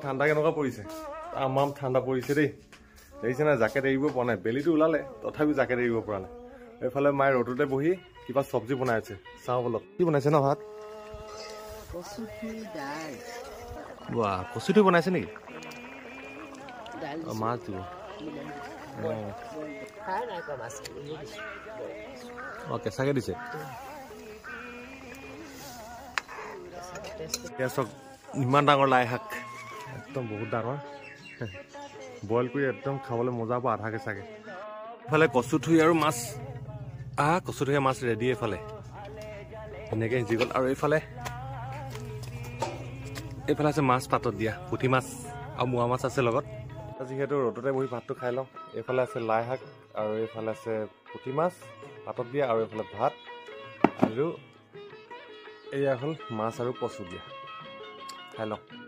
ঠাণ্ডা কেনেকুৱা পৰিছে আমাম ঠাণ্ডা পৰিছে দেই দেখিছে না জাকেট এৰিব পৰা নাই বেলিটো ওলালে তথাপিও জাকেট এৰিব পৰা নাই এইফালে মায়ে ৰ'দতে বহি কিবা চব্জি বনাই আছে চাওঁ বলক কি বনাইছে ন ভাত বাহ কচুটো বনাইছে নেকি মাছ দিব কেঁচাকে দিছে চক ইমান ডাঙৰ লাই শাক একদম বহুত ডাঙৰ বইল কৰি একদম খাবলৈ মজা পাব আধা কেঁচাকে এইফালে কচুথুৰি আৰু মাছ কচুথুৰি মাছ ৰেডি এইফালে এনেকৈ সিজি গ'ল আৰু এইফালে আছে মাছ পাতত দিয়া পুঠি মাছ আৰু মোৱা মাছ আছে লগত যিহেতু ৰ'দতে বহি ভাতটো খাই লওঁ এইফালে আছে লাই শাক আৰু এইফালে আছে পুঠি মাছ পাতত দিয়া আৰু এইফালে ভাত আৰু এয়া হ'ল মাছ আৰু কচু দিয়া খাই লওঁ